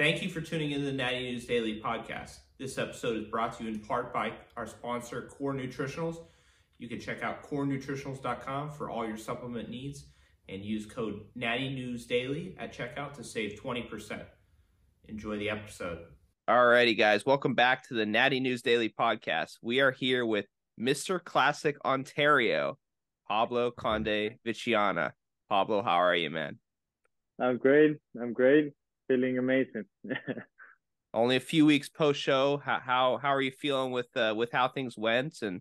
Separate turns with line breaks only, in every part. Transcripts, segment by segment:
Thank you for tuning in to the Natty News Daily podcast. This episode is brought to you in part by our sponsor, Core Nutritionals. You can check out corenutritionals.com for all your supplement needs and use code Natty News Daily at checkout to save 20%. Enjoy the episode. Alrighty, guys. Welcome back to the Natty News Daily podcast. We are here with Mr. Classic Ontario, Pablo Conde Viciana. Pablo, how are you, man?
I'm great. Feeling amazing.
Only a few weeks post show. How are you feeling with how things went? And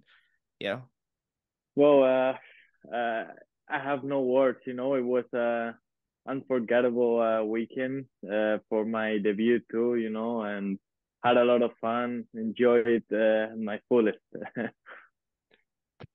Well, I have no words. You know, it was a unforgettable weekend for my debut too. You know, and had a lot of fun. Enjoyed my fullest.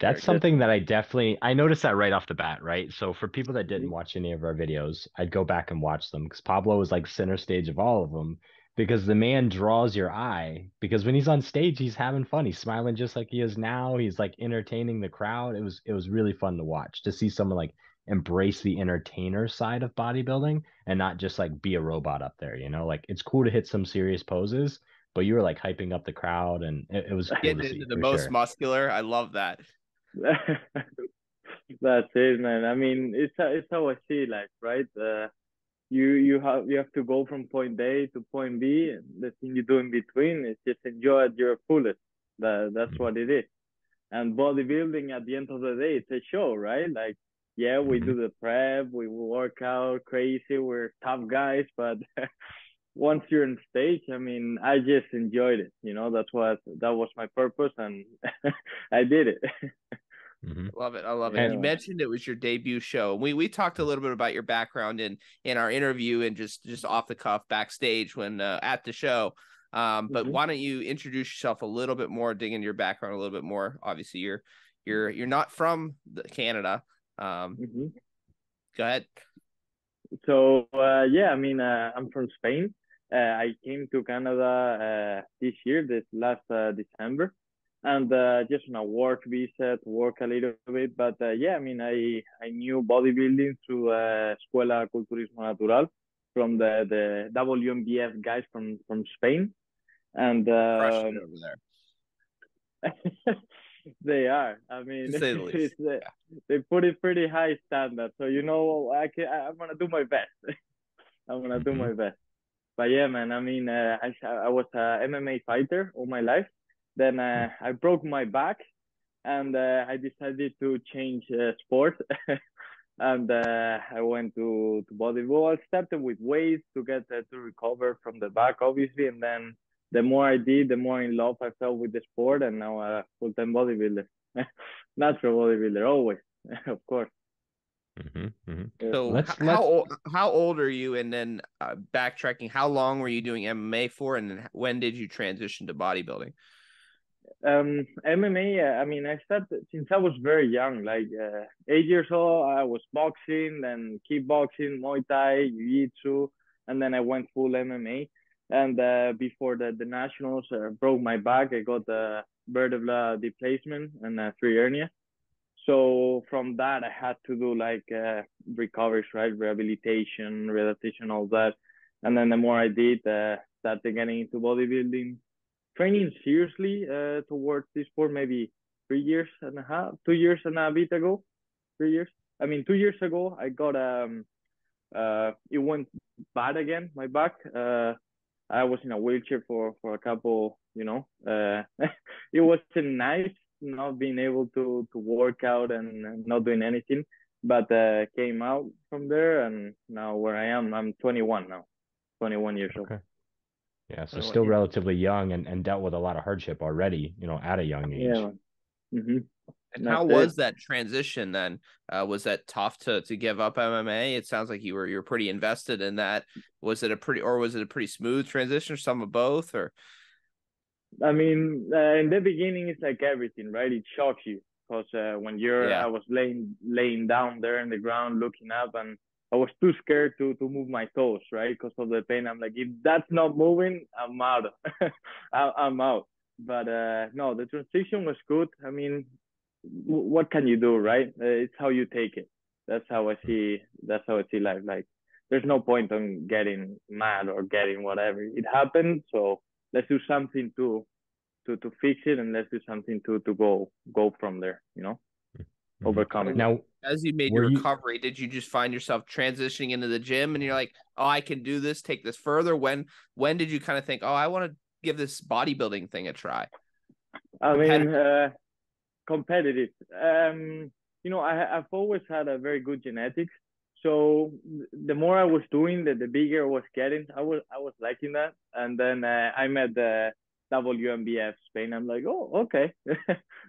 That's something that I noticed that right off the bat, right? So for people that didn't watch any of our videos, I'd go back and watch them because Pablo was like center stage of all of them because the man draws your eye because when he's on stage, he's having fun. He's smiling just like he is now. He's like entertaining the crowd. It was really fun to watch to see someone like embrace the entertainer side of bodybuilding and not just like be a robot up there, you know? Like it's cool to hit some serious poses, but you were like hyping up the crowd and it was cool
getting
to see,
into the most muscular. I love that.
That's it, man. I mean, it's how I see life, right? You have to go from point A to point B, and the thing you do in between is just enjoy at your fullest. That's what it is. And bodybuilding, at the end of the day, it's a show, right? Like, yeah, we do the prep, we work out crazy, we're tough guys, but once you're on stage, I mean, I just enjoyed it. You know, that was my purpose, and I did it.
Love it. I love it. You mentioned it was your debut show. We talked a little bit about your background in our interview and just off the cuff backstage when at the show. But why don't you introduce yourself a little bit more, dig into your background a little bit more? Obviously, you're not from Canada. Go ahead.
So yeah, I mean, I'm from Spain. I came to Canada this last December. And just on a work visa to work a little bit. But yeah, I mean, I knew bodybuilding through Escuela Culturismo Natural from the WMBF guys from Spain. And
over there.
They are. I mean, they put it pretty high standard. So, you know, I'm going to do my best. I'm going to do my best. But yeah, man, I mean, I was a MMA fighter all my life. Then I broke my back, and I decided to change sport, and I went to bodybuilding. I started with weights to get to recover from the back, obviously, and then the more I did, the more in love I fell with the sport, and now I'm a full-time bodybuilder, natural bodybuilder, always, of course.
So how old are you? And then backtracking, how long were you doing MMA for, and then when did you transition to bodybuilding?
MMA, I mean, I started since I was very young, like 8 years old. I was boxing, then kickboxing, Muay Thai, Jiu-Jitsu, and then I went full MMA. And before the nationals, broke my back. I got a vertebral displacement and a 3 hernia. So from that, I had to do like recoveries, right? Rehabilitation, all that. And then the more I did, started getting into bodybuilding. Training seriously towards this sport maybe 2 years and a bit ago. 3 years. I mean, 2 years ago, I got it went bad again, my back. I was in a wheelchair for a couple, you know. It wasn't nice not being able to work out and not doing anything, but came out from there, and now where I am, I'm 21 now, 21 years old.
Yeah, so still relatively young and dealt with a lot of hardship already, you know, at a young age.
Yeah.
And how was that transition then? Was that tough to give up MMA? It sounds like you were pretty invested in that. Was it a pretty smooth transition, or some of both? Or
I mean, in the beginning, it's like everything, right? It shocks you because when I was laying down there in the ground, looking up, and I was too scared to move my toes, right? Because of the pain. I'm like, if that's not moving, I'm out. I'm out. But no, the transition was good. I mean, what can you do, right? It's how you take it. That's how I see life. Like, there's no point on getting mad or getting whatever. It happened, so let's do something to fix it, and let's do something to go from there. Overcome it.
Now,
As you made
were
your
you
recovery, did you just find yourself transitioning into the gym and you're like, oh, I can do this, take this further? When did you kind of think, oh, I want to give this bodybuilding thing a try?
I mean, competitive. I've always had a very good genetics. So the more I was doing, the bigger I was getting. I was liking that. And then I met the WMBF Spain. I'm like, oh, okay.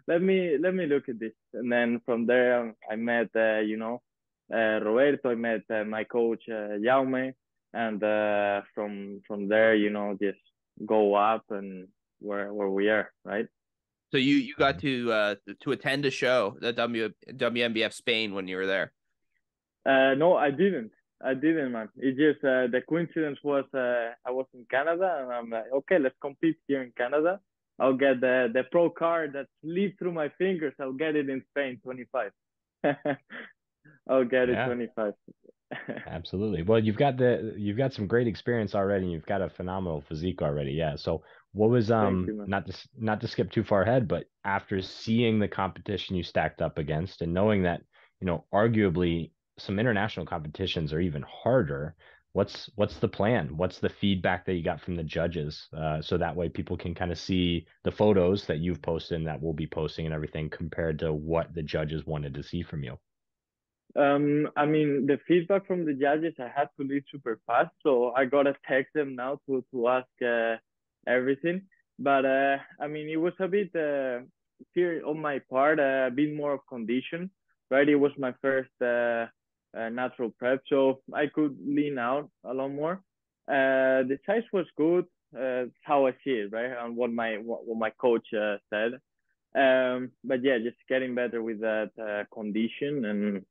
let me look at this. And then from there, I met Roberto. I met my coach Jaume, and from there, just go up and where we are, right?
So you got to attend a show, the WMBF Spain, when you were there.
No, I didn't. I didn't, man. It just the coincidence was I was in Canada, and I'm like, okay, let's compete here in Canada. I'll get the pro card that slipped through my fingers. I'll get it in Spain, 25. I'll get it 25.
Absolutely. Well, you've got some great experience already, and you've got a phenomenal physique already. Yeah. So what was
Thank you, man.
not to skip too far ahead, but after seeing the competition you stacked up against and knowing that, arguably some international competitions are even harder, what's the plan? What's the feedback that you got from the judges? So that way people can kind of see the photos that you've posted and that we'll be posting and everything compared to what the judges wanted to see from you.
I mean, the feedback from the judges, I had to leave super fast, so I gotta text them now to ask everything. But I mean, it was a bit fear on my part, a bit more of condition, right? It was my first natural prep, so I could lean out a lot more. The size was good, how I see it, right? And what my coach said. But yeah, just getting better with that condition and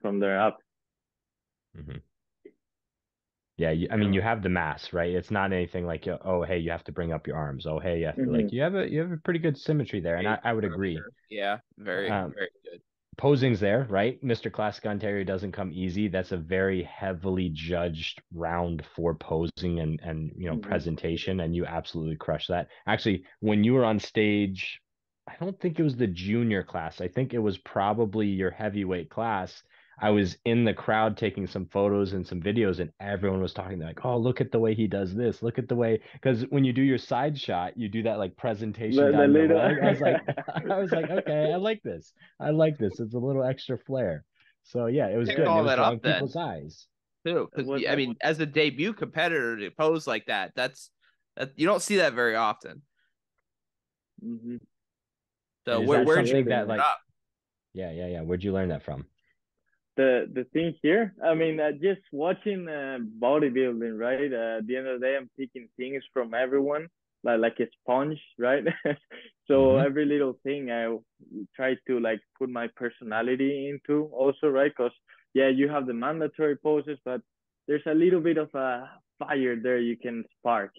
from there up.
Mm-hmm. Yeah, I mean, you have the mass, right? It's not anything like, oh, hey, you have to bring up your arms. Oh, hey, like you have a pretty good symmetry there, and I would agree.
Yeah, very very good.
Posing's there, right? Mr. Classic Ontario doesn't come easy. That's a very heavily judged round for posing and presentation, and you absolutely crush that. Actually, when you were on stage, I don't think it was the junior class. I think it was probably your heavyweight class. I was in the crowd taking some photos and some videos, and everyone was talking like, "Oh, look at the way he does this. Look at the way." Because when you do your side shot, you do that like presentation down your leg. I was like, okay, I like this. I like this. It's a little extra flair. So yeah, it was
Picked
good. And
all
it was
that up
drawing
then
people's eyes.
too. I mean, as a debut competitor to pose like that, you don't see that very often.
Mm-hmm.
So
where'd
you
that
like?
Yeah. Where'd you learn that from?
The thing here, I mean, just watching bodybuilding, right? At the end of the day, I'm picking things from everyone, like a sponge, right? So every little thing I try to like put my personality into also, right? Because yeah, you have the mandatory poses, but there's a little bit of a fire there you can spark,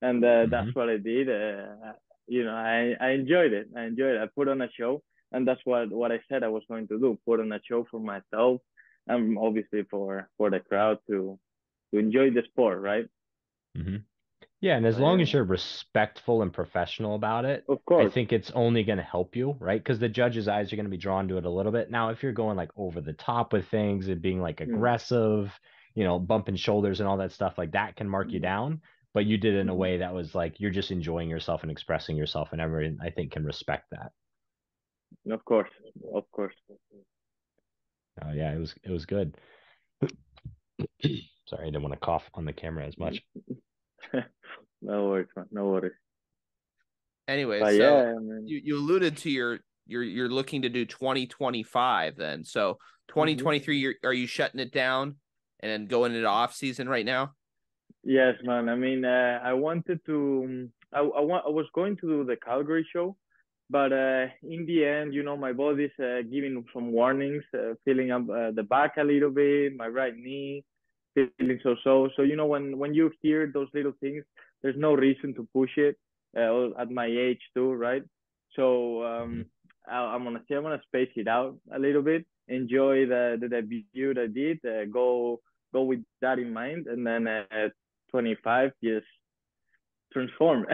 and that's what I did. I enjoyed it. I put on a show, and that's what I said I was going to do: put on a show for myself, and obviously for the crowd to enjoy the sport, right?
Yeah, and as long as you're respectful and professional about it,
of
I
course.
think it's only going to help you, right? Because the judge's eyes are going to be drawn to it a little bit. Now, if you're going like over the top with things and being like aggressive, bumping shoulders and all that stuff, like that can mark you down. But you did it in a way that was like you're just enjoying yourself and expressing yourself, and everyone I think can respect that.
Of course.
Oh yeah, it was good. Sorry, I didn't want to cough on the camera as much.
No worries, man. No worries.
Anyway,
but
so
yeah, I mean,
you alluded to you're looking to do 2025 then. So 2023, are you shutting it down and then going into off season right now?
Yes, man. I mean, I wanted to. I was going to do the Calgary show, but in the end, my body's giving some warnings, feeling up the back a little bit, my right knee feeling so. So when you hear those little things, there's no reason to push it at my age too, right? So I'm gonna space it out a little bit, enjoy the debut I did, go go with that in mind, and then at 25, just transform.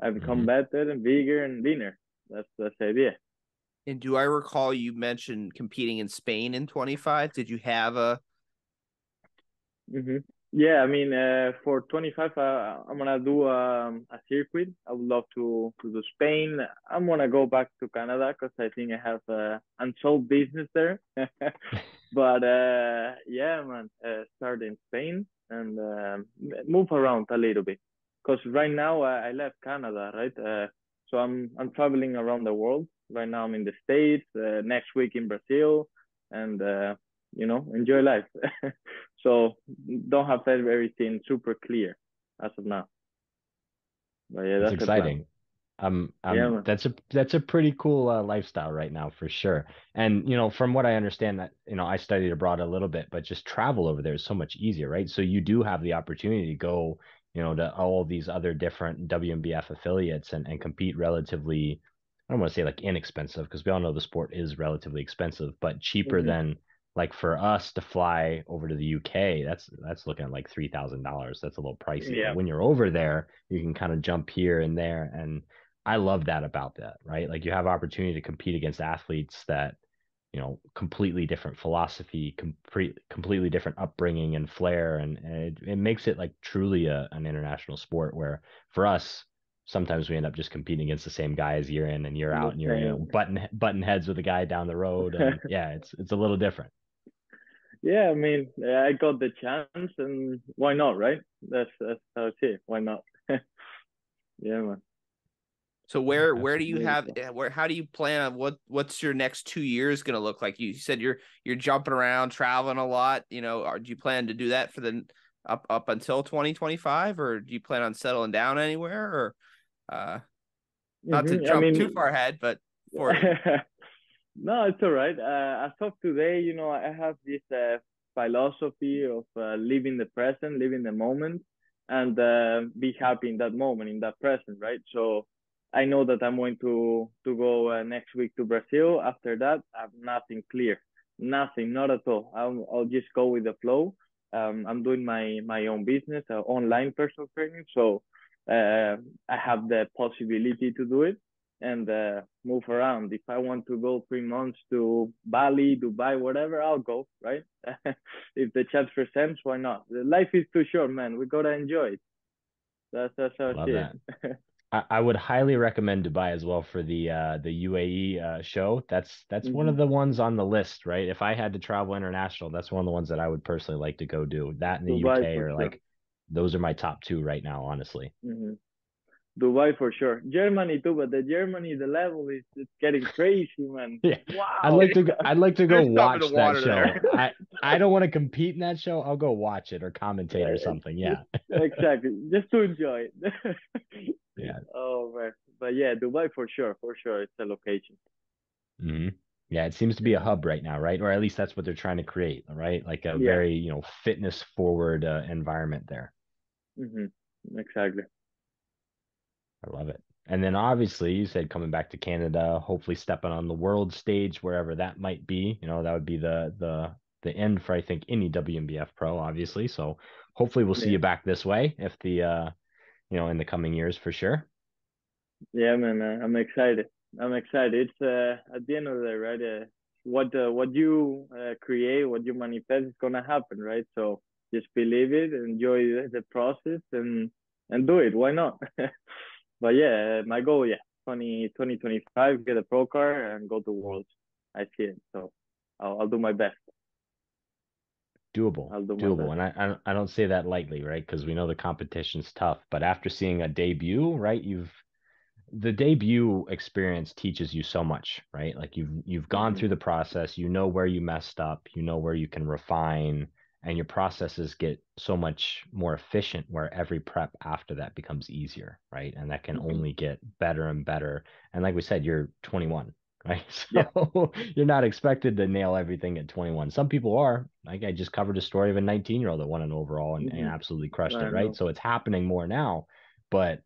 I become better and bigger and leaner. That's the idea.
And do I recall you mentioned competing in Spain in 25? Did you have a?
Mm-hmm. Yeah, I mean, for 25, I'm gonna do a circuit. I would love to do Spain. I'm gonna go back to Canada because I think I have unsolved business there. But yeah, man, start in Spain and move around a little bit. Because right now I left Canada, right? So I'm traveling around the world. Right now I'm in the States. Next week in Brazil, and enjoy life. So don't have everything super clear as of now. But yeah,
It's
that's the plan.
exciting.
Yeah, man.
That's a pretty cool lifestyle right now for sure. And from what I understand, that I studied abroad a little bit, but just travel over there is so much easier, right? So you do have the opportunity to go, to all these other different WMBF affiliates and compete relatively, I don't want to say like inexpensive because we all know the sport is relatively expensive, but cheaper
Mm-hmm.
than like for us to fly over to the UK. That's looking at like $3,000. That's a little pricey. But
Yeah.
when you're over there, you can kind of jump here and there, and I love that about that, right? Like you have opportunity to compete against athletes that, completely different philosophy, completely different upbringing and flair. And it makes it like truly an international sport where for us, sometimes we end up just competing against the same guys year in and year out,
The
and you're,
same.
button heads with a guy down the road. And yeah, it's a little different.
Yeah, I mean, I got the chance, and why not, right? That's how it's here. Why not? Yeah, man.
So where do you
Absolutely.
have how do you plan on what's your next 2 years going to look like? You said you're jumping around, traveling a lot. Do you plan to do that for the up until 2025, or do you plan on settling down anywhere, or not to
I
jump too
mean,
far ahead, but for
no, it's all right. As of today, I have this philosophy of living the present, living the moment, and be happy in that moment, in that present, right? So I know that I'm going to go next week to Brazil. After that, I have nothing clear, nothing, not at all. I'll just go with the flow. I'm doing my own business, online personal training, so I have the possibility to do it and move around. If I want to go 3 months to Bali, Dubai, whatever, I'll go, right? If the chance presents, why not? The life is too short, man. We gotta enjoy it. That's how
I
I
love
see
that.
it.
I would highly recommend Dubai as well for the UAE show. That's one
Mm-hmm.
of the ones on the list, right? If I had to travel international, that's one of the ones that I would personally like to go do. That in the
Dubai
UK
for
are
sure.
like those are my top two right now, honestly.
Mm-hmm. Dubai for sure. Germany too, but the level is it's getting crazy, man.
Yeah.
Wow.
I'd like to go
there's stuff in the
watch that
water there.
show. I don't want to compete in that show. I'll go watch it or commentate or something. Yeah.
Exactly. Just to enjoy it.
Yeah.
Oh man. But yeah, Dubai for sure. For sure. It's a location.
hmm Yeah, it seems to be a
Yeah.
hub right now, right? Or at least that's what they're trying to create, right? Like a
Yeah.
very, fitness forward environment there.
Exactly.
I love it. And then obviously you said coming back to Canada, hopefully stepping on the world stage wherever that might be. That would be the end for I think any WMBF pro, obviously. So hopefully we'll see
Yeah.
you back this way if in the coming years for sure.
Yeah, man. I'm excited. I'm excited. It's at the end of the day, right? What you create, what you manifest is gonna happen, right? So just believe it, enjoy the process, and do it. Why not? But yeah, my goal, yeah, 2025, get a pro car and go to Worlds. I see it. So I'll do my best.
Doable,
I'll do my
doable.
best.
And I don't say that lightly, right? Because we know the competition's tough. But after seeing a debut, right, the debut experience teaches you so much, right? Like you've gone
Hmm.
through the process, you know where you messed up, you know where you can refine, and your processes get so much more efficient where every prep after that becomes easier, right? And that can
Hmm.
only get better and better. And like we said, you're 21, right?
Yeah.
So you're not expected to nail everything at 21. Some people are. Like I just covered a story of a 19-year-old that won an overall and
Hmm.
absolutely crushed
I
it, right?
know.
So it's happening more now, but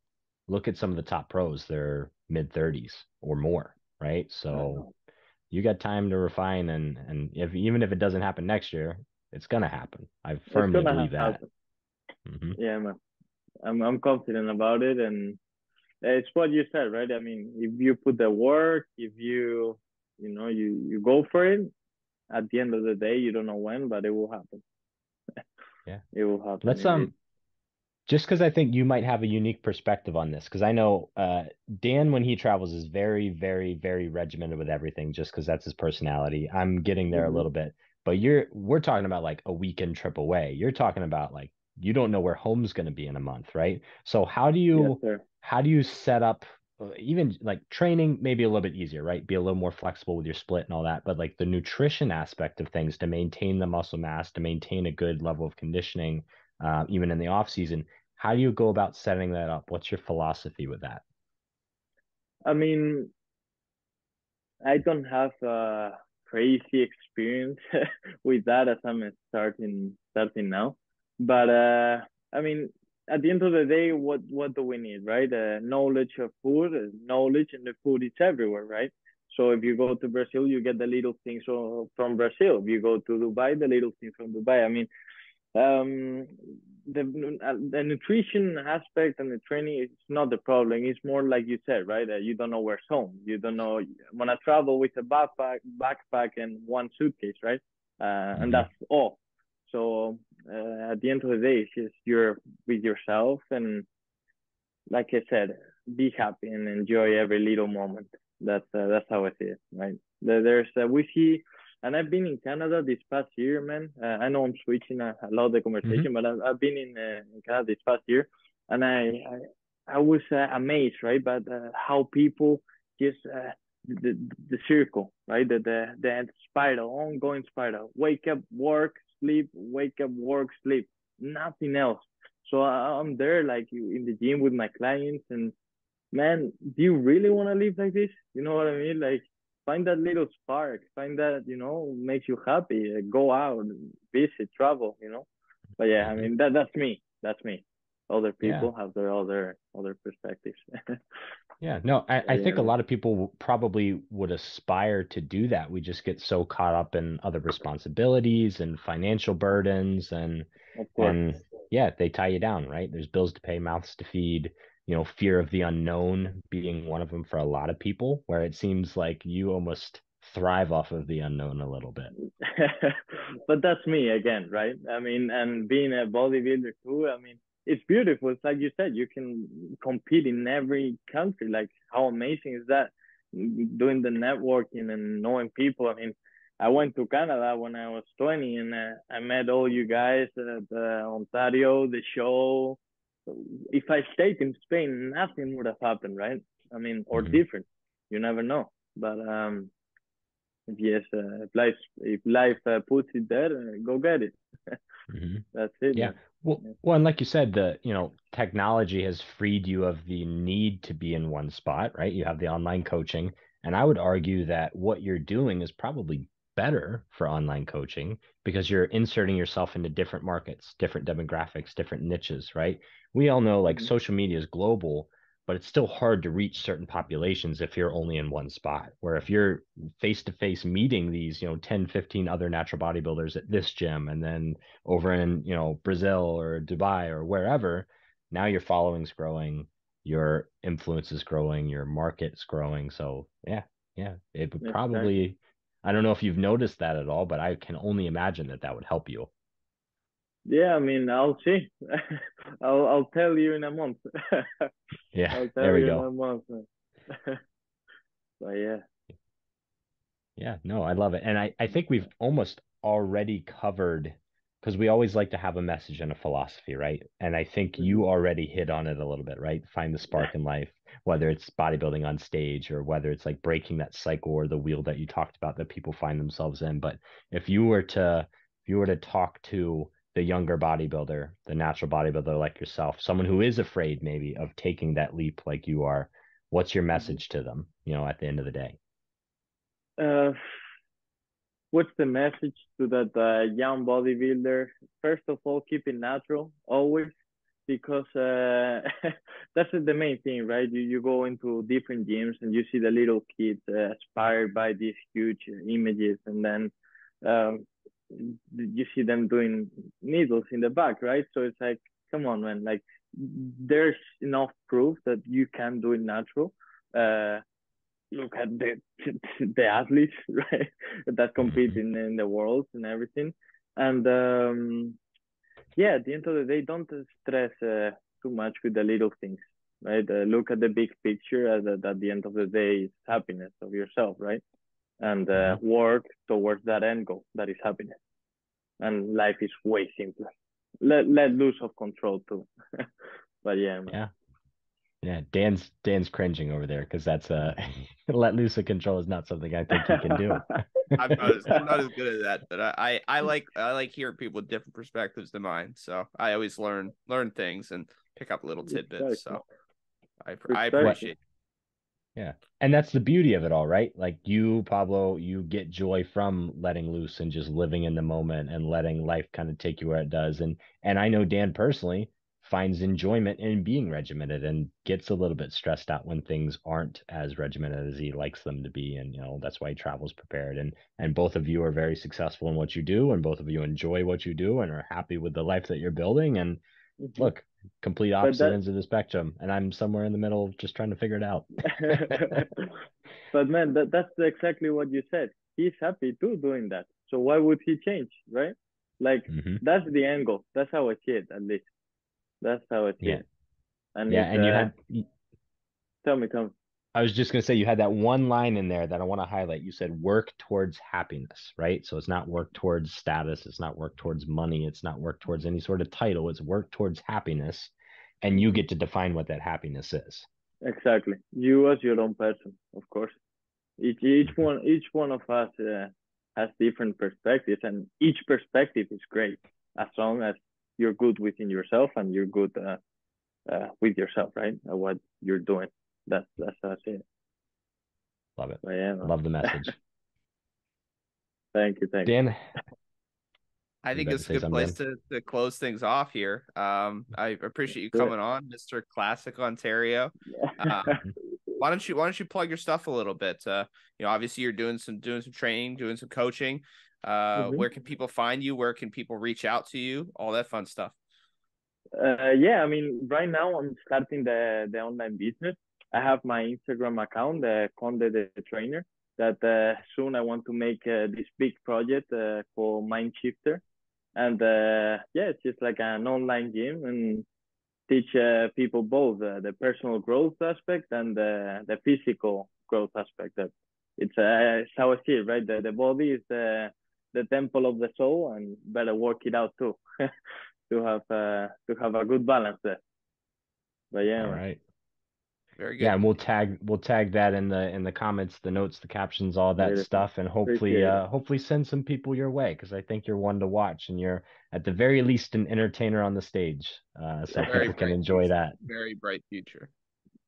look at some of the top pros, they're mid 30s or more, right?
I
So
know.
you got time to refine and if even if it doesn't happen next year, It's gonna happen. I
It's
firmly
gonna
believe that.
happen.
Hmm.
Yeah, man. I'm confident about it, and it's what you said, right? I mean, if you put the work, if you go for it, at the end of the day, you don't know when, but it will happen.
Yeah.
It will happen
Let's
indeed.
just because I think you might have a unique perspective on this, because I know Dan, when he travels, is very, very, very regimented with everything, just because that's his personality. I'm getting there a
Hmm.
little bit, but we're talking about like a weekend trip away. You're talking about like you don't know where home's going to be in a month, right? So
Yes, sir.
how do you set up even like training maybe a little bit easier, right? Be a little more flexible with your split and all that, but like the nutrition aspect of things to maintain the muscle mass, to maintain a good level of conditioning, even in the off season. How do you go about setting that up? What's your philosophy with that?
I mean, I don't have a crazy experience with that as I'm starting now. But I mean, at the end of the day, what do we need, right? Knowledge of food, knowledge, and the food is everywhere, right? So if you go to Brazil, you get the little things from Brazil. If you go to Dubai, the little things from Dubai. I mean, um the nutrition aspect and the training is not the problem. It's more like you said, right? You don't know where's home. You don't know. When I travel with a backpack and one suitcase, right? And
Hmm.
that's all. So at the end of the day, it's just you're with yourself, and like I said, be happy and enjoy every little moment. That's how I see it, right? There's we see, and I've been in Canada this past year, man. I know I'm switching a lot of the
Hmm.
conversation, but I've been in Canada this past year, and I was amazed, right? But how people just the circle, right? The spiral, ongoing spiral. Wake up, work, sleep, wake up, work, sleep. Nothing else. So I'm there like in the gym with my clients, and man, do you really want to live like this? You know what I mean? Like find that little spark, find that, makes you happy. Go out, visit, travel, But yeah, I
Hmm.
mean that's me. That's me. Other
Yeah.
people have their other perspectives.
Yeah. No, I
Yeah,
think a
man.
lot of people probably would aspire to do that. We just get so caught up in other responsibilities and financial burdens
Of course.
and yeah, they tie you down, right? There's bills to pay, mouths to feed, fear of the unknown being one of them for a lot of people, where it seems like you almost thrive off of the unknown a little bit.
But that's me again, right? I mean, and being a bodybuilder too, I mean, it's beautiful. It's like you said, you can compete in every country. Like, how amazing is that? Doing the networking and knowing people. I mean, I went to Canada when I was 20, and I met all you guys at Ontario, the show. If I stayed in Spain, nothing would have happened, right? I mean, or
Hmm.
different. You never know. But yes, if life puts it there, go get it.
Hmm.
That's it,
Yeah.
man. Yeah.
Well, and like you said, technology has freed you of the need to be in one spot, right? You have the online coaching, and I would argue that what you're doing is probably better for online coaching because you're inserting yourself into different markets, different demographics, different niches, right? We all know like
Mhm.
social media is global, but it's still hard to reach certain populations if you're only in one spot. Where if you're face to face meeting these, 10, 15 other natural bodybuilders at this gym and then over in, Brazil or Dubai or wherever, now your following's growing, your influence is growing, your market's growing. So yeah, yeah, it would
Exactly.
probably, I don't know if you've noticed that at all, but I can only imagine that that would help you.
Yeah, I mean, I'll see. I'll tell you in a month.
Yeah,
I'll
there
tell
we
you in
go.
a month, man. But yeah.
Yeah, no, I love it. And I think we've almost already covered because we always like to have a message and a philosophy, right? And I think
Mhm.
you already hit on it a little bit, right? Find the spark in life, whether it's bodybuilding on stage or whether it's like breaking that cycle or the wheel that you talked about that people find themselves in. But if you were to talk to the younger bodybuilder, the natural bodybuilder like yourself, someone who is afraid maybe of taking that leap like you are, what's your
Mhm.
message to them, at the end of the day?
Uh, what's the message to that young bodybuilder? First of all, keep it natural always, because that's the main thing, right? You go into different gyms and you see the little kids inspired by these huge images, and then um, you see them doing needles in the back, right? So it's like, come on, man. Like, there's enough proof that you can do it natural. Look at the athletes, right, that compete in the world and everything. And yeah, at the end of the day, don't stress too much with the little things, right? Look at the big picture. At the end of the day, it's happiness of yourself, right? And work towards that end goal, that is happiness. And life is way simpler. Let loose of control too. But yeah, man.
Yeah, Dan's cringing over there because that's let loose of control is not something I think he can do.
I'm not as good at that, but I like hearing people with different perspectives than mine. So I always learn things and pick up little tidbits. So I appreciate it.
Yeah. And that's the beauty of it all, right? Like you, Pablo, you get joy from letting loose and just living in the moment and letting life kind of take you where it does. And I know Dan personally finds enjoyment in being regimented and gets a little bit stressed out when things aren't as regimented as he likes them to be. And that's why he travels prepared. And both of you are very successful in what you do, and both of you enjoy what you do and are happy with the life that you're building. And look, complete opposite ends of the spectrum, and I'm somewhere in the middle just trying to figure it out.
But man, that's exactly what you said. He's happy too doing that. So why would he change, right? Like that's the angle. That's how I see it, at least. That's how I see it. And
and you had
tell me.
I was just going to say, you had that one line in there that I want to highlight. You said work towards happiness, right? So it's not work towards status. It's not work towards money. It's not work towards any sort of title. It's work towards happiness. And you get to define what that happiness is.
Exactly. You as your own person, of course. Each one of us has different perspectives, and each perspective is great as long as you're good within yourself and you're good with yourself, right? What you're doing. That's how I see it.
Love it.
Yeah,
love the message.
Thank you.
Dan,
I think it's a good place to close things off here. I appreciate you coming on, Mr. Classic Ontario. Why don't you plug your stuff a little bit? Obviously you're doing some training, doing some coaching. Where can people find you? Where can people reach out to you? All that fun stuff.
Yeah, I mean, right now I'm starting the online business. I have my Instagram account, Conde the Trainer, that soon I want to make this big project called Mind Shifter. And yeah, it's just like an online gym and teach people both the personal growth aspect and the physical growth aspect. That it's how I see it, right? The body is the temple of the soul, and better work it out too to have a good balance there. But yeah,
all right.
Very good.
Yeah, and we'll tag that in the comments, the notes, the captions, all that stuff, and hopefully send some people your way, because I think you're one to watch, and you're at the very least an entertainer on the stage, so people can enjoy that.
Very bright future.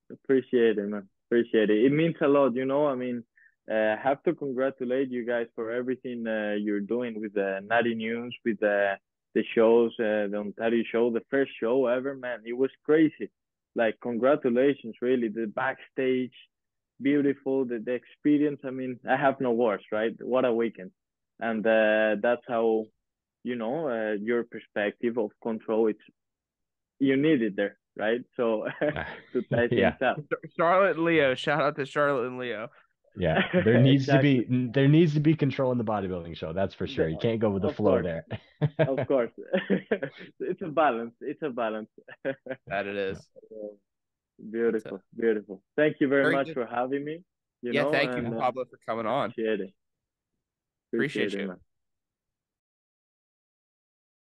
Appreciate it, man. Appreciate it. It means a lot, I mean, I have to congratulate you guys for everything you're doing with the Natty News, with the shows, the Ontario show, the first show ever, man. It was crazy. Like, congratulations, really. The backstage, beautiful, the experience. I mean, I have no words, right? What a weekend. And that's how, your perspective of control, you need it there, right? So to tie things up.
Charlotte and Leo, shout out to Charlotte and Leo.
Yeah, there needs to be control in the bodybuilding show. That's for sure. You can't go with the flow there.
Of course, it's a balance.
That it is.
Beautiful. Thank you very much for having me.
Thank you, Pablo, for coming on.
Appreciate it.
Appreciate you.
Man.